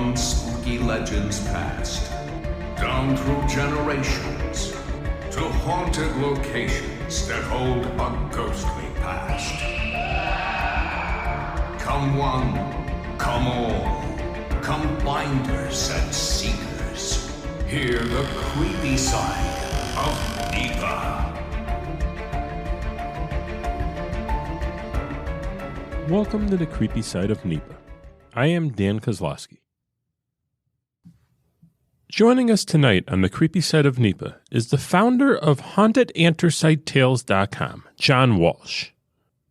From spooky legends past, down through generations, to haunted locations that hold a ghostly past. Come one, come all, come finders and seekers. Hear the creepy side of NEPA. Welcome to the Creepy Side of NEPA. I am Dan Kozlowski. Joining us tonight on the Creepy Side of NEPA is the founder of Haunted Anthracite Tales.com, John Walsh.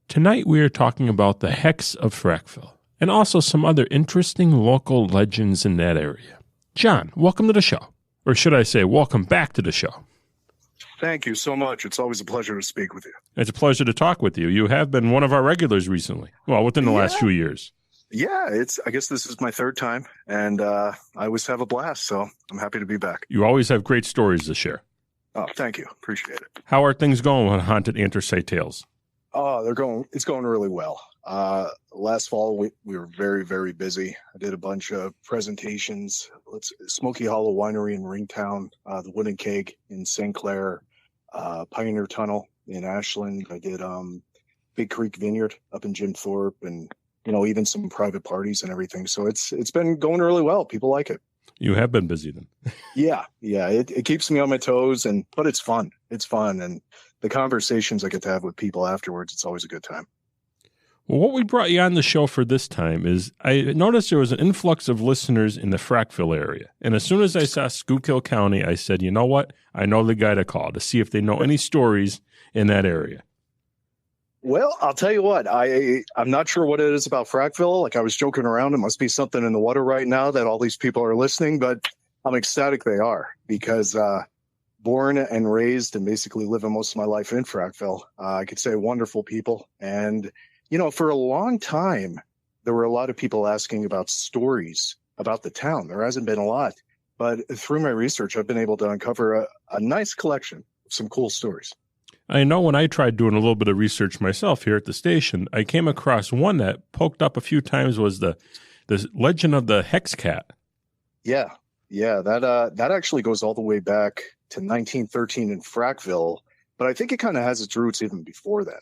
Tonight we are talking about the Hex of Frackville and also some other interesting local legends in that area. John, welcome to the show. Or should I say, welcome back to the show. Thank you so much. It's always a pleasure to speak with you. It's a pleasure to talk with you. You have been one of our regulars recently. Well, within the last few years. Yeah, I guess this is my third time, and I always have a blast, so I'm happy to be back. You always have great stories to share. Oh, thank you. Appreciate it. How are things going with Haunted Anthracite Tales? Oh, it's going really well. Last fall, we were very, very busy. I did a bunch of presentations. Smoky Hollow Winery in Ringtown, the Wooden Keg in St. Clair, Pioneer Tunnel in Ashland. I did Big Creek Vineyard up in Jim Thorpe, and even some private parties and everything. So it's been going really well. People like it. You have been busy then. Yeah. It keeps me on my toes, but it's fun. It's fun, and the conversations I get to have with people afterwards, it's always a good time. Well, what we brought you on the show for this time is I noticed there was an influx of listeners in the Frackville area. And as soon as I saw Schuylkill County, I said, you know what? I know the guy to call to see if they know any stories in that area. Well, I'll tell you what, I'm not sure what it is about Frackville. Like, I was joking around. It must be something in the water right now that all these people are listening, but I'm ecstatic they are, because born and raised and basically living most of my life in Frackville, I could say wonderful people. And for a long time, there were a lot of people asking about stories about the town. There hasn't been a lot, but through my research, I've been able to uncover a nice collection of some cool stories. I know when I tried doing a little bit of research myself here at the station, I came across one that poked up a few times was the legend of the Hex Cat. Yeah, that actually goes all the way back to 1913 in Frackville, but I think it kind of has its roots even before then.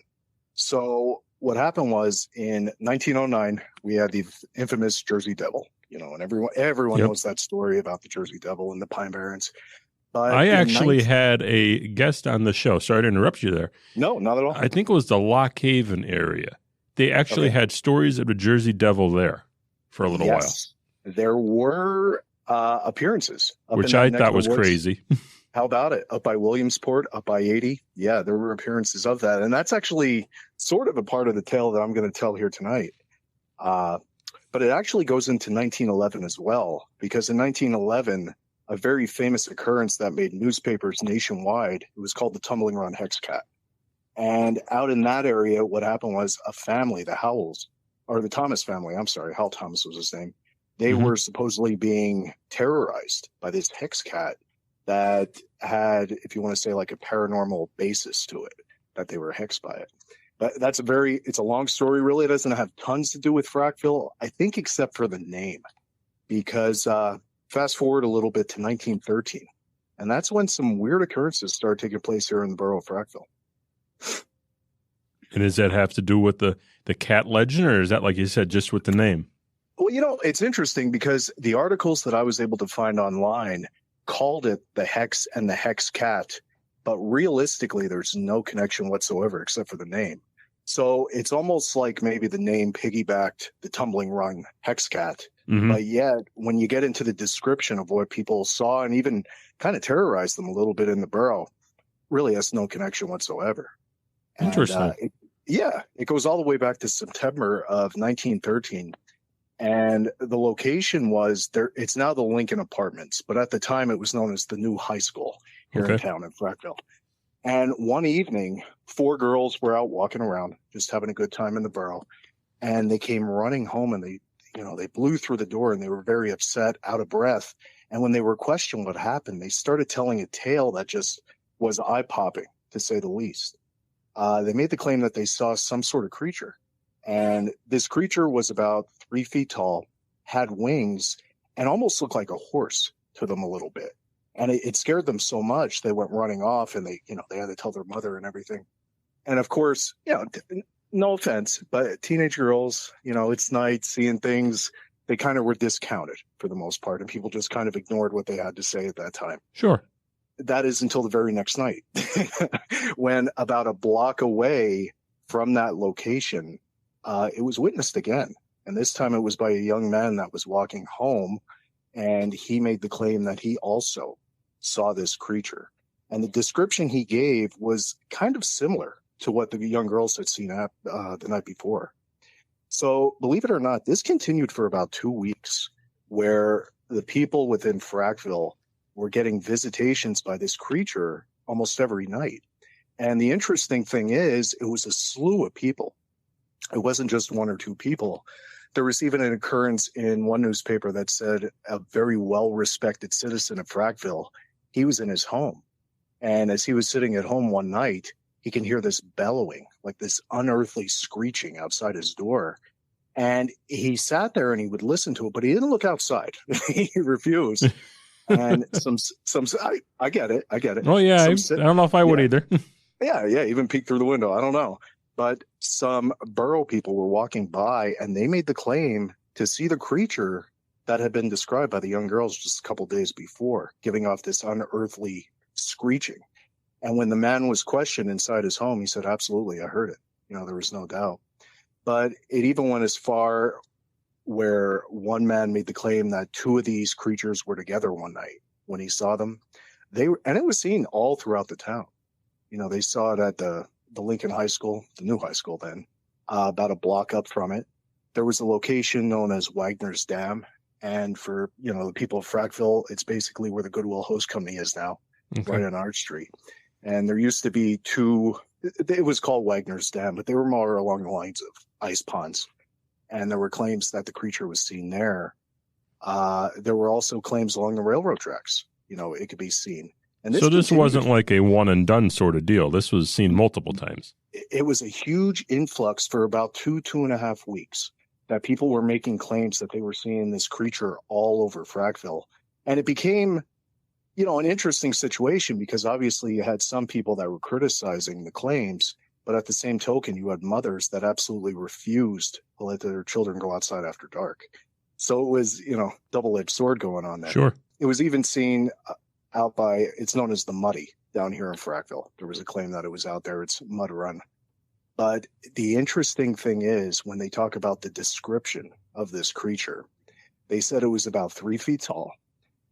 So what happened was, in 1909, we had the infamous Jersey Devil, and everyone knows that story about the Jersey Devil and the Pine Barrens. But I actually had a guest on the show. Sorry to interrupt you there. No, not at all. I think it was the Lock Haven area. They actually had stories of the Jersey Devil there for a little while. There were appearances. Which I thought was crazy. How about it? Up by Williamsport, up by 80. Yeah, there were appearances of that. And that's actually sort of a part of the tale that I'm going to tell here tonight. But it actually goes into 1911 as well, because in 1911, a very famous occurrence that made newspapers nationwide, it was called the Tumbling Run Hex Cat. And out in that area, what happened was a family, the Howells, or the Thomas family, I'm sorry, Hal Thomas was his name. They were supposedly being terrorized by this Hex Cat that had, if you want to say, like a paranormal basis to it, that they were hexed by it. But it's a long story, really. It doesn't have tons to do with Frackville, I think, except for the name, because fast forward a little bit to 1913, and that's when some weird occurrences started taking place here in the borough of Frackville. And does that have to do with the cat legend, or is that, like you said, just with the name? Well, it's interesting because the articles that I was able to find online called it the Hex and the Hex Cat, but realistically, there's no connection whatsoever except for the name. So it's almost like maybe the name piggybacked the Tumbling Run Hex Cat. But yet, when you get into the description of what people saw and even kind of terrorized them a little bit in the borough, really has no connection whatsoever. Interesting. It goes all the way back to September of 1913. And the location was there. It's now the Lincoln Apartments, but at the time it was known as the New High School here in town in Frackville. And one evening, 4 girls were out walking around, just having a good time in the borough. And they came running home, and they blew through the door, and they were very upset, out of breath. And when they were questioned what happened, they started telling a tale that just was eye-popping, to say the least. They made the claim that they saw some sort of creature. And this creature was about 3 feet tall, had wings, and almost looked like a horse to them a little bit. And it scared them so much they went running off, and they had to tell their mother and everything. And of course, no offense, but teenage girls, it's night, seeing things, they kind of were discounted for the most part, and people just kind of ignored what they had to say at that time. Sure. That is until the very next night, when about a block away from that location, it was witnessed again. And this time it was by a young man that was walking home, and he made the claim that he also saw this creature. And the description he gave was kind of similar to what the young girls had seen the night before. So believe it or not, this continued for about 2 weeks, where the people within Frackville were getting visitations by this creature almost every night. And the interesting thing is, it was a slew of people. It wasn't just one or two people. There was even an occurrence in one newspaper that said a very well-respected citizen of Frackville, he was in his home. And as he was sitting at home one night, he can hear this bellowing, like this unearthly screeching outside his door. And he sat there and he would listen to it, but he didn't look outside. He refused. And I get it. Oh, yeah. I don't know if I would either. Yeah. Even peek through the window. I don't know. But some borough people were walking by, and they made the claim to see the creature that had been described by the young girls just a couple days before, giving off this unearthly screeching. And when the man was questioned inside his home, he said, absolutely, I heard it. There was no doubt. But it even went as far where one man made the claim that two of these creatures were together one night when he saw them. And it was seen all throughout the town. They saw it at the Lincoln High School, the new high school then, about a block up from it. There was a location known as Wagner's Dam. And for, the people of Frackville, it's basically where the Goodwill Hose Company is now, right on Arch Street. And there used to be it was called Wagner's Dam, but they were more along the lines of ice ponds. And there were claims that the creature was seen there. There were also claims along the railroad tracks, it could be seen. And this wasn't like a one and done sort of deal. This was seen multiple times. It was a huge influx for about 2.5 weeks that people were making claims that they were seeing this creature all over Frackville. And it became, an interesting situation, because obviously you had some people that were criticizing the claims, but at the same token, you had mothers that absolutely refused to let their children go outside after dark. So it was, double-edged sword going on there. Sure. It was even seen out by, it's known as the Muddy down here in Frackville. There was a claim that it was out there. It's Mud Run. But the interesting thing is, when they talk about the description of this creature, they said it was about 3 feet tall.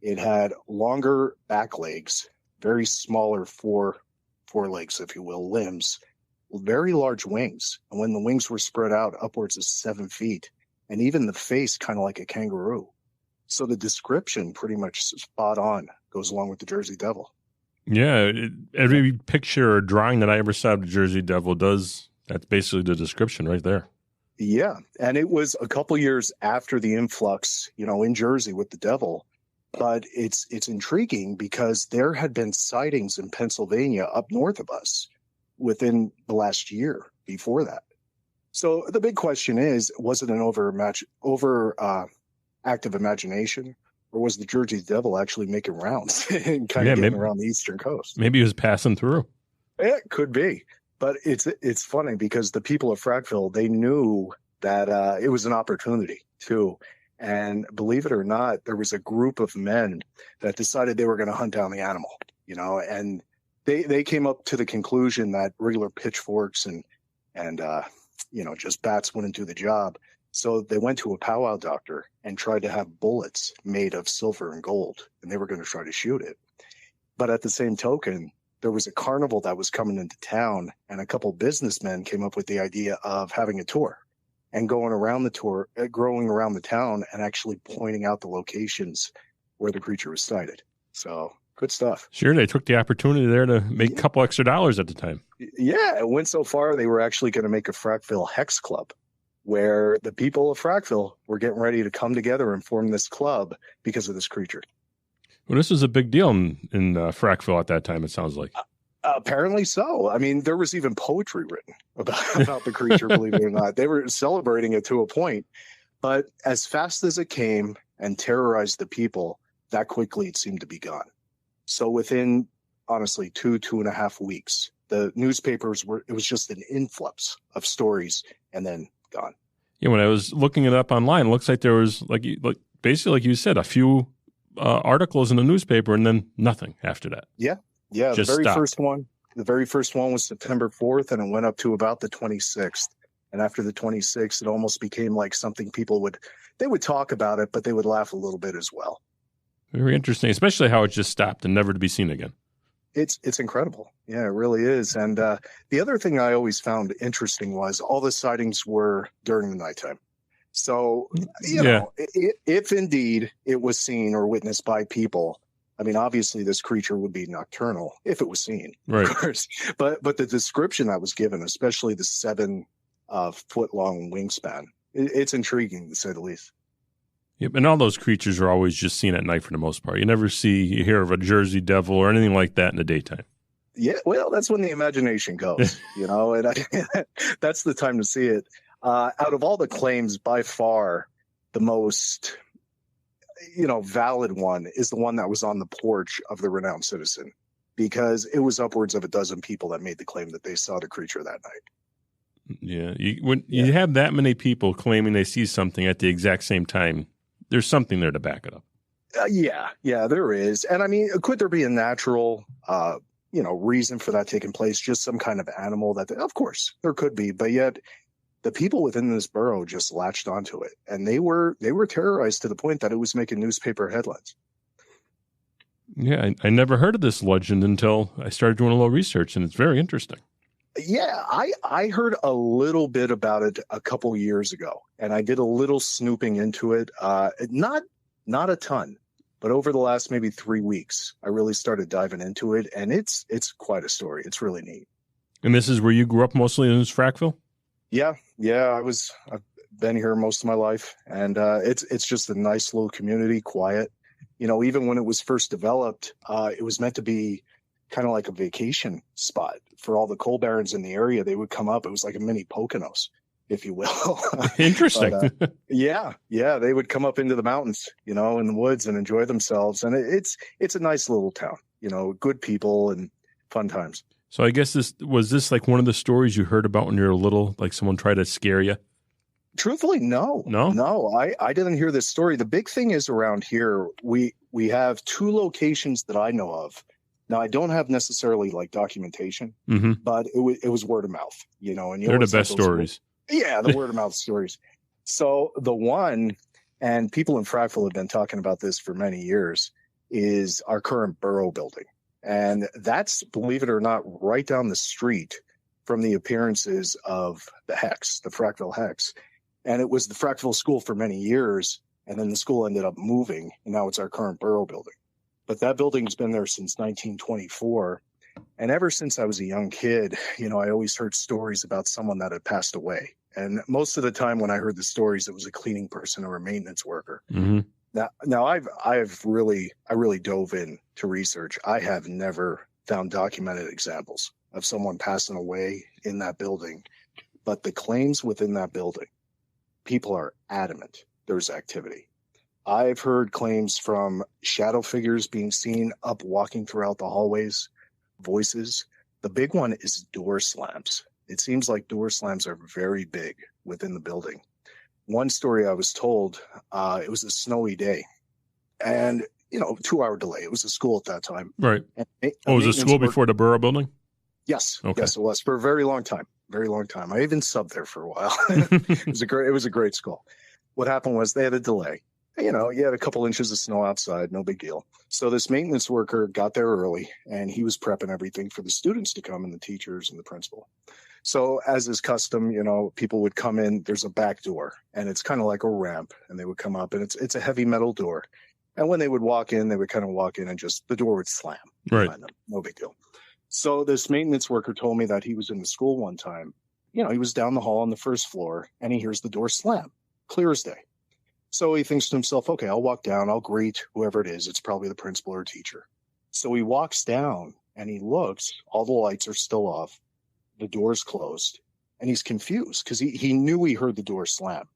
It had longer back legs, very smaller forelegs, if you will, limbs, very large wings. And when the wings were spread out, upwards of 7 feet, and even the face kind of like a kangaroo. So the description pretty much spot on, goes along with the Jersey Devil. Yeah, every picture or drawing that I ever saw of the Jersey Devil does. That's basically the description right there. Yeah, and it was a couple years after the influx, in Jersey with the devil. But it's intriguing, because there had been sightings in Pennsylvania up north of us within the last year before that. So the big question is, was it an active imagination, or was the Jersey Devil actually making rounds and kind of getting around the Eastern Coast? Maybe he was passing through. It could be. But it's funny, because the people of Frackville, they knew that it was an opportunity too. And believe it or not, there was a group of men that decided they were going to hunt down the animal, and they came up to the conclusion that regular pitchforks and just bats wouldn't do the job. So they went to a powwow doctor and tried to have bullets made of silver and gold, and they were going to try to shoot it. But at the same token, there was a carnival that was coming into town, and a couple businessmen came up with the idea of having a tour and going around the tour, growing around the town, and actually pointing out the locations where the creature was sighted. So good stuff. Sure, they took the opportunity there to make a couple extra dollars at the time. Yeah, it went so far they were actually going to make a Frackville Hex Club, where the people of Frackville were getting ready to come together and form this club because of this creature. Well, this was a big deal in Frackville at that time, it sounds like. Apparently so. I mean, there was even poetry written about the creature, believe it or not. They were celebrating it to a point. But as fast as it came, and terrorized the people, that quickly it seemed to be gone. So within, honestly, 2.5 weeks, the newspapers it was just an influx of stories and then gone. Yeah, when I was looking it up online, it looks like there was, basically, like you said, a few articles in the newspaper and then nothing after that. Yeah. Yeah. Just the stopped. very first one was September 4th, and it went up to about the 26th. And after the 26th, it almost became like something people would talk about it, but they would laugh a little bit as well. Very interesting, especially how it just stopped and never to be seen again. It's incredible. Yeah, it really is. And the other thing I always found interesting was all the sightings were during the nighttime. So, you know, if indeed it was seen or witnessed by people, I mean, obviously this creature would be nocturnal if it was seen, right, of course. But the description that was given, especially the 7-foot-long wingspan, it's intriguing to say the least. Yep, and all those creatures are always just seen at night for the most part. You never hear of a Jersey Devil or anything like that in the daytime. Yeah, well, that's when the imagination goes, you know, and that's the time to see it. Out of all the claims, by far, the most, valid one is the one that was on the porch of the renowned citizen, because it was upwards of a dozen people that made the claim that they saw the creature that night. Yeah, you have that many people claiming they see something at the exact same time, there's something there to back it up. Yeah, there is. And I mean, could there be a natural, reason for that taking place? Just some kind of animal of course there could be, but yet the people within this borough just latched onto it, and they were terrorized to the point that it was making newspaper headlines. Yeah, I never heard of this legend until I started doing a little research, and it's very interesting. Yeah, I heard a little bit about it a couple years ago, and I did a little snooping into it. Not a ton, but over the last maybe 3 weeks, I really started diving into it, and it's quite a story. It's really neat. And this is where you grew up, mostly in Frackville? Yeah. I've been here most of my life, and it's just a nice little community, quiet. You know, even when it was first developed, it was meant to be kind of like a vacation spot for all the coal barons in the area. They would come up. It was like a mini Poconos, if you will. Interesting. But, yeah. They would come up into the mountains, in the woods, and enjoy themselves. And it's a nice little town, good people and fun times. So I guess this was like one of the stories you heard about when you were little, like someone tried to scare you? Truthfully, no. I didn't hear this story. The big thing is around here, we have 2 locations that I know of. Now, I don't have necessarily like documentation, but it was word of mouth, and they're the best stories. Yeah, the word of mouth stories. So the one, and people in Frackville have been talking about this for many years, is our current borough building. And that's, believe it or not, right down the street from the appearances of the Hex, the Frackville Hex. And it was the Frackville School for many years, and then the school ended up moving, and now it's our current borough building. But that building's been there since 1924. And ever since I was a young kid, I always heard stories about someone that had passed away. And most of the time when I heard the stories, it was a cleaning person or a maintenance worker. Mm-hmm. Now I really dove in to research. I have never found documented examples of someone passing away in that building. But the claims within that building, people are adamant there's activity. I've heard claims from shadow figures being seen up walking throughout the hallways, voices. The big one is door slams. It seems like door slams are very big within the building. One story I was told, it was a snowy day and, 2-hour delay. It was a school at that time. Right. Was it a school before the borough building? Yes. Okay. Yes, it was for a very long time. Very long time. I even subbed there for a while. It was a great school. What happened was they had a delay. You had a couple inches of snow outside, no big deal. So this maintenance worker got there early, and he was prepping everything for the students to come and the teachers and the principal. So as is custom, people would come in, there's a back door, and it's kind of like a ramp, and they would come up, and it's a heavy metal door. And when they would walk in, they would kind of walk in and just the door would slam. Right. Behind them. No big deal. So this maintenance worker told me that he was in the school one time. He was down the hall on the first floor, and he hears the door slam, clear as day. So he thinks to himself, okay, I'll walk down. I'll greet whoever it is. It's probably the principal or teacher. So he walks down and he looks. All the lights are still off. The door's closed. And he's confused because he knew he heard the door slam.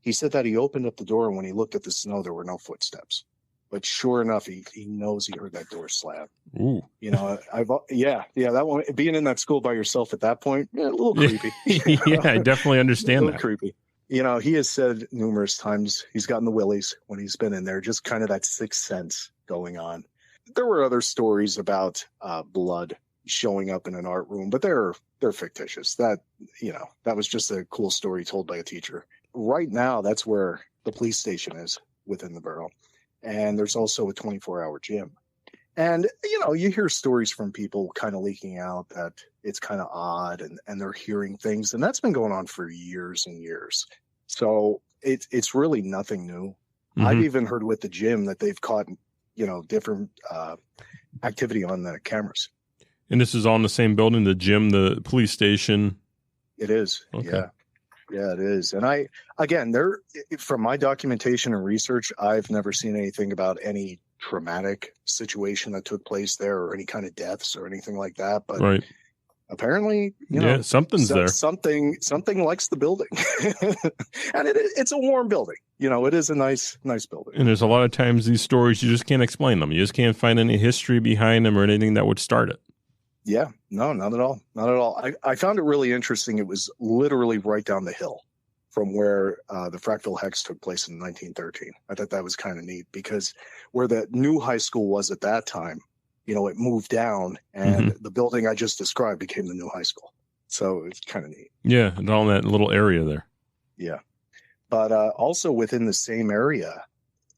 He said that he opened up the door, and when he looked at the snow, there were no footsteps. But sure enough, he knows he heard that door slam. Ooh. You know, that one, being in that school by yourself at that point, a little creepy. Yeah, I definitely understand a little that. creepy. You know, he has said numerous times he's gotten the willies when he's been in there, just kind of that sixth sense going on. There were other stories about blood showing up in an art room, but they're fictitious. That was just a cool story told by a teacher. Right now, that's where the police station is within the borough. And there's also a 24-hour gym. And, you hear stories from people kind of leaking out that it's kind of odd and they're hearing things. And that's been going on for years and years. So it's really nothing new. Mm-hmm. I've even heard with the gym that they've caught, different activity on the cameras. And this is all in the same building, the gym, the police station? It is. Okay. Yeah. Yeah, it is. And from my documentation and research, I've never seen anything about any traumatic situation that took place there or any kind of deaths or anything like that. But right. Apparently, something's there. Something likes the building. And it's a warm building. It is a nice building. And there's a lot of times these stories, you just can't explain them. You just can't find any history behind them or anything that would start it. Yeah, no, not at all. Not at all. I found it really interesting. It was literally right down the hill from where the Frackville Hex took place in 1913. I thought that was kind of neat because where the new high school was at that time, it moved down and the building I just described became the new high school. So it's kind of neat. Yeah, and all in that little area there. Yeah. But also within the same area,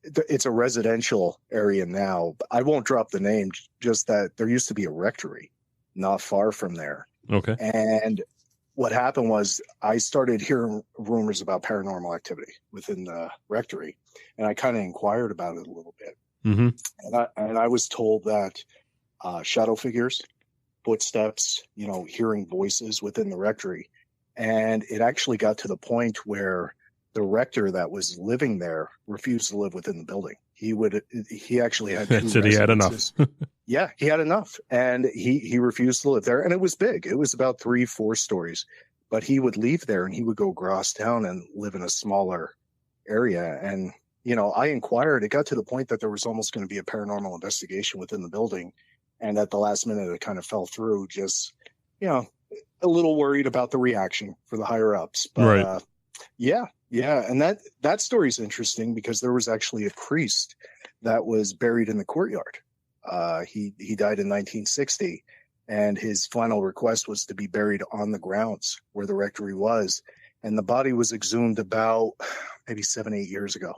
it's a residential area now. I won't drop the name, just that there used to be a rectory not far from there. Okay. And what happened was I started hearing rumors about paranormal activity within the rectory, and I kind of inquired about it a little bit. Mm-hmm. And I was told that shadow figures, footsteps, hearing voices within the rectory. And it actually got to the point where the rector that was living there refused to live within the building. He actually had two said he had enough. Yeah, he had enough. And he refused to live there. And it was big. It was about 3-4 stories. But he would leave there and he would go across town and live in a smaller area. And, I inquired. It got to the point that there was almost going to be a paranormal investigation within the building. And at the last minute, it kind of fell through. Just, a little worried about the reaction for the higher ups. But, right. Yeah. And that story is interesting because there was actually a priest that was buried in the courtyard. He died in 1960, and his final request was to be buried on the grounds where the rectory was. And the body was exhumed about maybe 7-8 years ago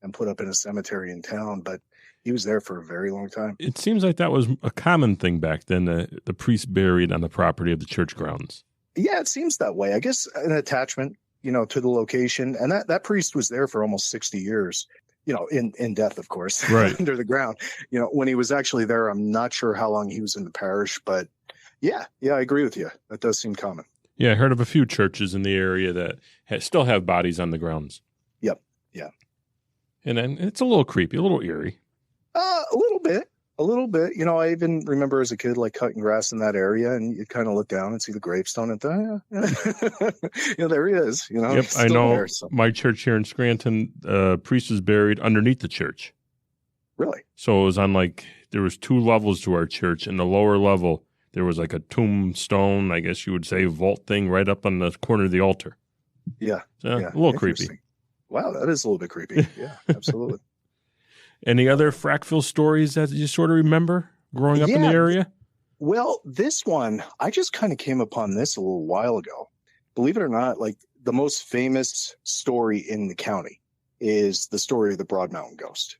and put up in a cemetery in town. But he was there for a very long time. It seems like that was a common thing back then, the priest buried on the property of the church grounds. Yeah, it seems that way. I guess an attachment, to the location. And that priest was there for almost 60 years, in death, of course, right. under the ground. When he was actually there, I'm not sure how long he was in the parish, but yeah, I agree with you. That does seem common. Yeah, I heard of a few churches in the area that still have bodies on the grounds. Yep, yeah. And then it's a little creepy, a little eerie. A little bit. I even remember as a kid, like cutting grass in that area, and you kind of look down and see the gravestone and think, there he is. Yep, I know. There, so. My church here in Scranton, priest was buried underneath the church. Really? So it was on there was 2 levels to our church. And the lower level, there was like a tombstone, I guess you would say, vault thing right up on the corner of the altar. Yeah. So, a little creepy. Wow, that is a little bit creepy. Yeah, absolutely. Any other Frackville stories that you sort of remember growing up in the area? Well, this one, I just kind of came upon this a little while ago. Believe it or not, the most famous story in the county is the story of the Broad Mountain Ghost,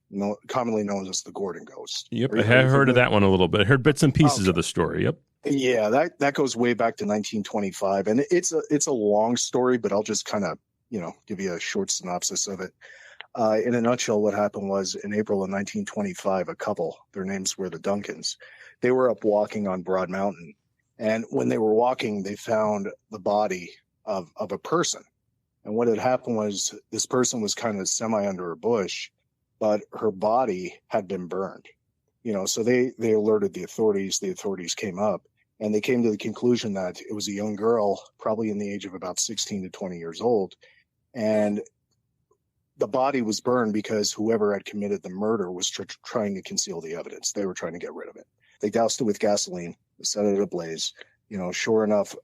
commonly known as the Gordon Ghost. Yep, I have heard of that one a little bit. I heard bits and pieces of the story, yep. Yeah, that goes way back to 1925, and it's a long story, but I'll just kind of, give you a short synopsis of it. In a nutshell, what happened was in April of 1925, a couple, their names were the Duncans, they were up walking on Broad Mountain. And when they were walking, they found the body of a person. And what had happened was this person was kind of semi under a bush, but her body had been burned. So they alerted the authorities. The authorities came up and they came to the conclusion that it was a young girl, probably in the age of about 16 to 20 years old. And the body was burned because whoever had committed the murder was trying to conceal the evidence. They were trying to get rid of it. They doused it with gasoline, set it ablaze. Sure enough,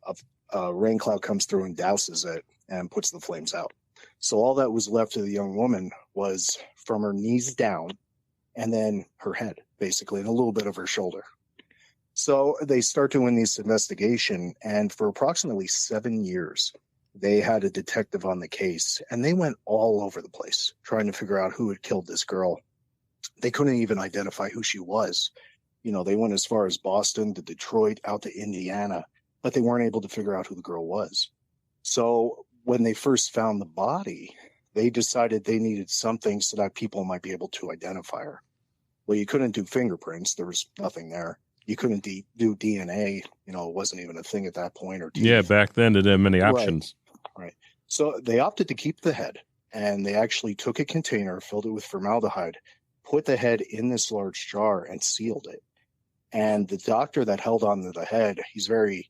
a rain cloud comes through and douses it and puts the flames out. So all that was left of the young woman was from her knees down and then her head, basically, and a little bit of her shoulder. So they start doing this investigation, and for approximately 7 years, they had a detective on the case, and they went all over the place trying to figure out who had killed this girl. They couldn't even identify who she was. They went as far as Boston to Detroit, out to Indiana, but they weren't able to figure out who the girl was. So when they first found the body, they decided they needed something so that people might be able to identify her. Well, you couldn't do fingerprints. There was nothing there. You couldn't do DNA. It wasn't even a thing at that point. Or teeth. Yeah, back then they didn't have many options. Right. So they opted to keep the head, and they actually took a container, filled it with formaldehyde, put the head in this large jar, and sealed it. And the doctor that held on to the head, he's very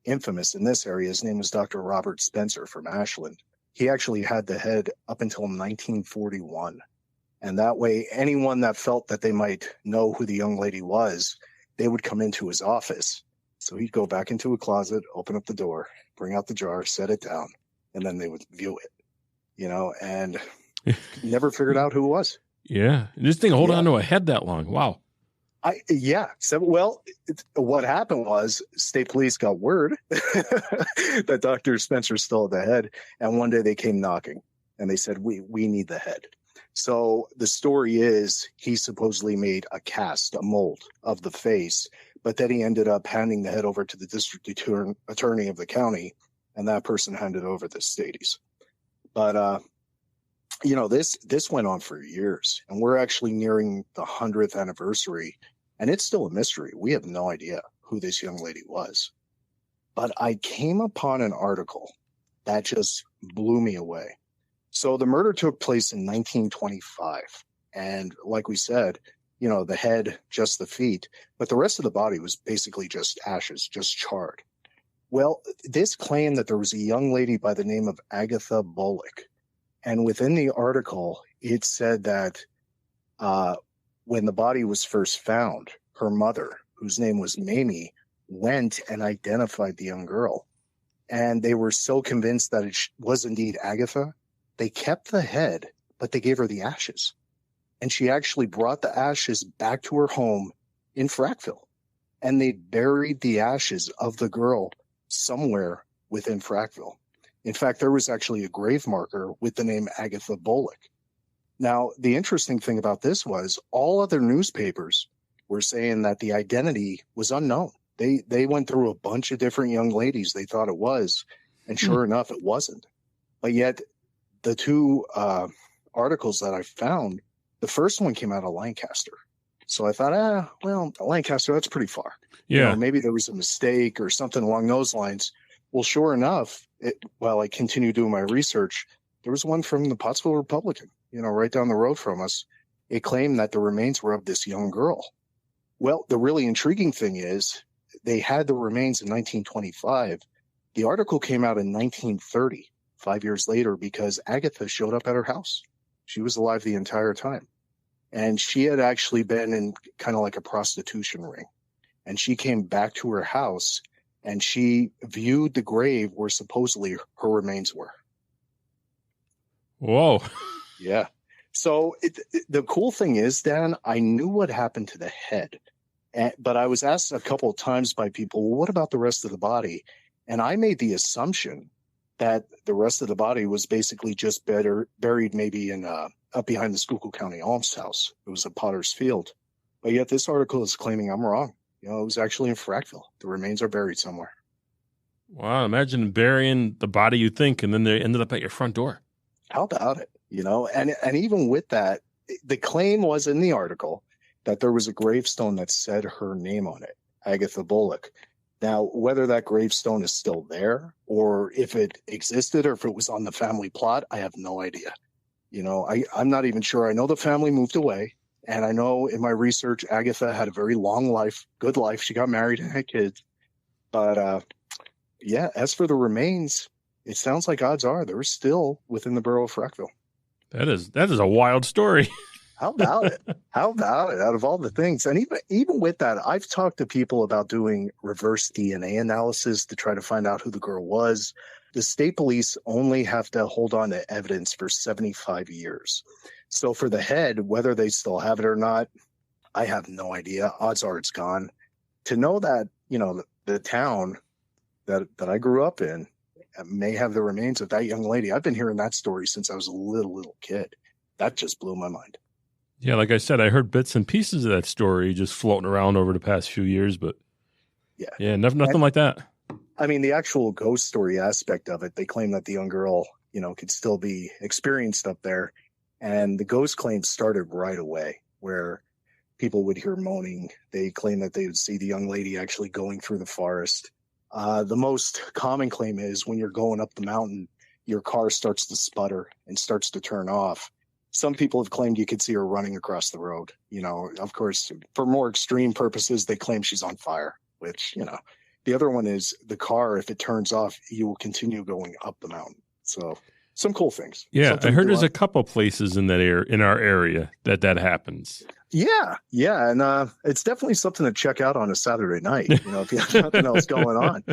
infamous in this area. His name is Dr. Robert Spencer from Ashland. He actually had the head up until 1941. And that way, anyone that felt that they might know who the young lady was, they would come into his office. So he'd go back into a closet, open up the door, bring out the jar, set it down, and then they would view it, and never figured out who it was. Yeah. This thing hold on to a head that long. Wow. So, what happened was state police got word that Dr. Spencer stole the head. And one day they came knocking and they said, we need the head. So the story is he supposedly made a cast, a mold of the face, but then he ended up handing the head over to the district attorney of the county, and that person handed over the stadies. But, this went on for years, and we're actually nearing the 100th anniversary, and it's still a mystery. We have no idea who this young lady was. But I came upon an article that just blew me away. So the murder took place in 1925. And like we said, the head, just the feet, but the rest of the body was basically just ashes, just charred. Well, this claimed that there was a young lady by the name of Agatha Bullock. And within the article, it said that when the body was first found, her mother, whose name was Mamie, went and identified the young girl. And they were so convinced that it was indeed Agatha, they kept the head, but they gave her the ashes. And she actually brought the ashes back to her home in Frackville. And they buried the ashes of the girl somewhere within Frackville. In fact, there was actually a grave marker with the name Agatha Bullock. Now, the interesting thing about this was all other newspapers were saying that the identity was unknown. They went through a bunch of different young ladies they thought it was, and sure enough, it wasn't. But yet, the two articles that I found, the first one came out of Lancaster. So I thought, Lancaster, that's pretty far. Yeah. Maybe there was a mistake or something along those lines. Well, sure enough, while I continued doing my research, there was one from the Pottsville Republican, right down the road from us. It claimed that the remains were of this young girl. Well, the really intriguing thing is they had the remains in 1925. The article came out in 1930, 5 years later, because Agatha showed up at her house. She was alive the entire time. And she had actually been in kind of like a prostitution ring. And she came back to her house and she viewed the grave where supposedly her remains were. Whoa. Yeah. So the cool thing is, Dan, I knew what happened to the head, but I was asked a couple of times by people, well, what about the rest of the body? And I made the assumption that the rest of the body was basically just buried maybe in up behind the Schuylkill County Alms House. It was at Potter's Field. But yet this article is claiming I'm wrong. It was actually in Frackville. The remains are buried somewhere. Wow, imagine burying the body you think, and then they ended up at your front door. How about it? And even with that, the claim was in the article that there was a gravestone that said her name on it, Agatha Bullock. Now, whether that gravestone is still there or if it existed or if it was on the family plot, I have no idea. I'm not even sure. I know the family moved away. And I know in my research, Agatha had a very long life, good life. She got married and had kids. But as for the remains, it sounds like odds are they're still within the borough of Frackville. That is a wild story. How about it? How about it? Out of all the things, and even with that, I've talked to people about doing reverse DNA analysis to try to find out who the girl was. The state police only have to hold on to evidence for 75 years. So for the head, whether they still have it or not, I have no idea. Odds are it's gone. To know that, the town that I grew up in may have the remains of that young lady. I've been hearing that story since I was a little kid. That just blew my mind. Yeah, like I said, I heard bits and pieces of that story just floating around over the past few years, but yeah, nothing like that. I mean, the actual ghost story aspect of it, they claim that the young girl, could still be experienced up there. And the ghost claims started right away, where people would hear moaning. They claim that they would see the young lady actually going through the forest. The most common claim is when you're going up the mountain, your car starts to sputter and starts to turn off. Some people have claimed you could see her running across the road. Of course, for more extreme purposes, they claim she's on fire, which, the other one is the car, if it turns off, you will continue going up the mountain. So some cool things. Yeah, Something I heard there's like a couple places in our area that happens. Yeah. And it's definitely something to check out on a Saturday night, if you have nothing else going on.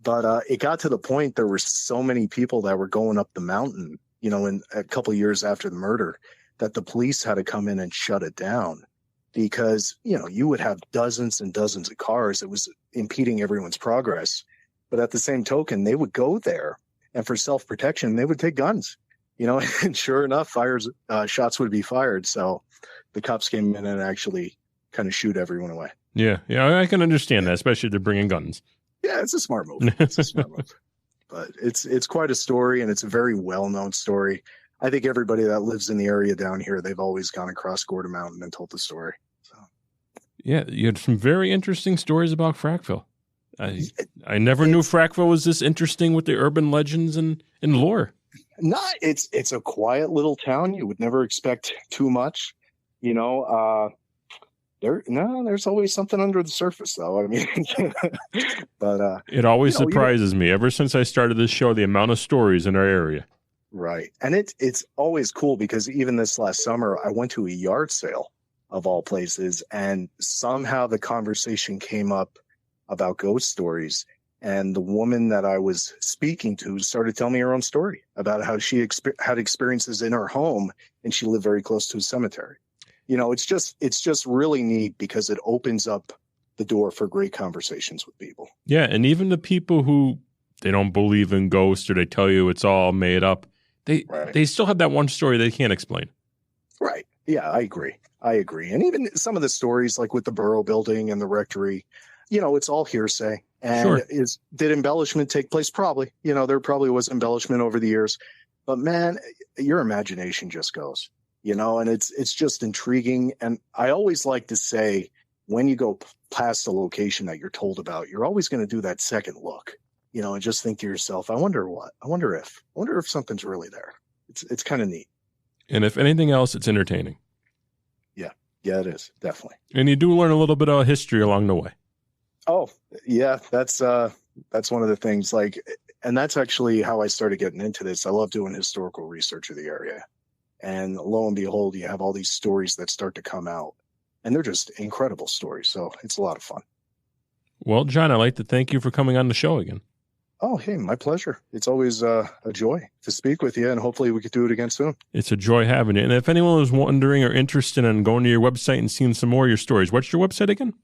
But it got to the point there were so many people that were going up the mountain, in a couple of years after the murder, that the police had to come in and shut it down because, you would have dozens and dozens of cars. It was impeding everyone's progress. But at the same token, they would go there and for self-protection, they would take guns, and sure enough, shots would be fired. So the cops came in and actually kind of shoot everyone away. Yeah, I can understand that, especially if they're bringing guns. Yeah, it's a smart move. But it's quite a story, and it's a very well-known story. I think everybody that lives in the area down here, they've always gone across Gorda Mountain and told the story. So. Yeah, you had some very interesting stories about Frackville. I never knew Frackville was this interesting with the urban legends and lore. It's a quiet little town. You would never expect too much. There's always something under the surface, though. I mean, but it always surprises me. Ever since I started this show, the amount of stories in our area. Right, and it's always cool because even this last summer, I went to a yard sale of all places, and somehow the conversation came up about ghost stories. And the woman that I was speaking to started telling me her own story about how she had experiences in her home, and she lived very close to a cemetery. It's just really neat because it opens up the door for great conversations with people. Yeah, and even the people who they don't believe in ghosts or they tell you it's all made up, they still have that one story they can't explain. Right. Yeah, I agree. And even some of the stories, like with the borough building and the rectory, it's all hearsay. And did embellishment take place? Probably. There probably was embellishment over the years. But man, your imagination just goes. And it's just intriguing. And I always like to say, when you go past a location that you're told about, you're always going to do that second look, and just think to yourself, I wonder if something's really there. It's kind of neat. And if anything else, it's entertaining. Yeah, it is. Definitely. And you do learn a little bit of history along the way. Oh, yeah. That's one of the things, and that's actually how I started getting into this. I love doing historical research of the area. And lo and behold, you have all these stories that start to come out, and they're just incredible stories. So it's a lot of fun. Well, John, I'd like to thank you for coming on the show again. Oh, hey, my pleasure. It's always a joy to speak with you, and hopefully we could do it again soon. It's a joy having you. And if anyone is wondering or interested in going to your website and seeing some more of your stories, what's your website again?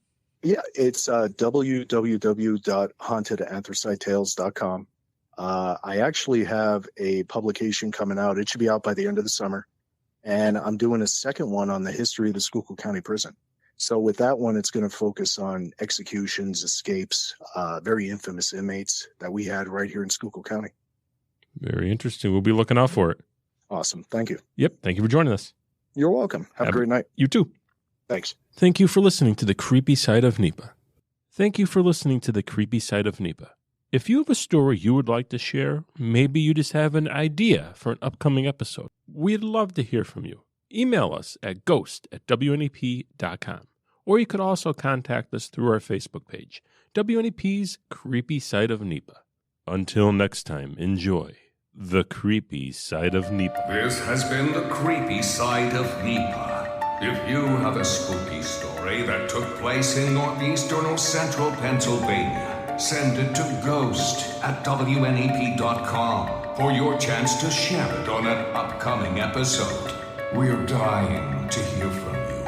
Yeah, it's www.hauntedanthracitetales.com. I actually have a publication coming out. It should be out by the end of the summer. And I'm doing a second one on the history of the Schuylkill County Prison. So with that one, it's going to focus on executions, escapes, very infamous inmates that we had right here in Schuylkill County. Very interesting. We'll be looking out for it. Awesome. Thank you. Yep. Thank you for joining us. You're welcome. Have a great night. You too. Thanks. Thank you for listening to the Creepy Side of NEPA. Thank you for listening to the Creepy Side of NEPA. If you have a story you would like to share, maybe you just have an idea for an upcoming episode, we'd love to hear from you. Email us at ghost@wnep.com. Or you could also contact us through our Facebook page, WNEP's Creepy Side of NEPA. Until next time, enjoy The Creepy Side of NEPA. This has been the Creepy Side of NEPA. If you have a spooky story that took place in northeastern or central Pennsylvania, send it to ghost@WNEP.com for your chance to share it on an upcoming episode. We're dying to hear from you.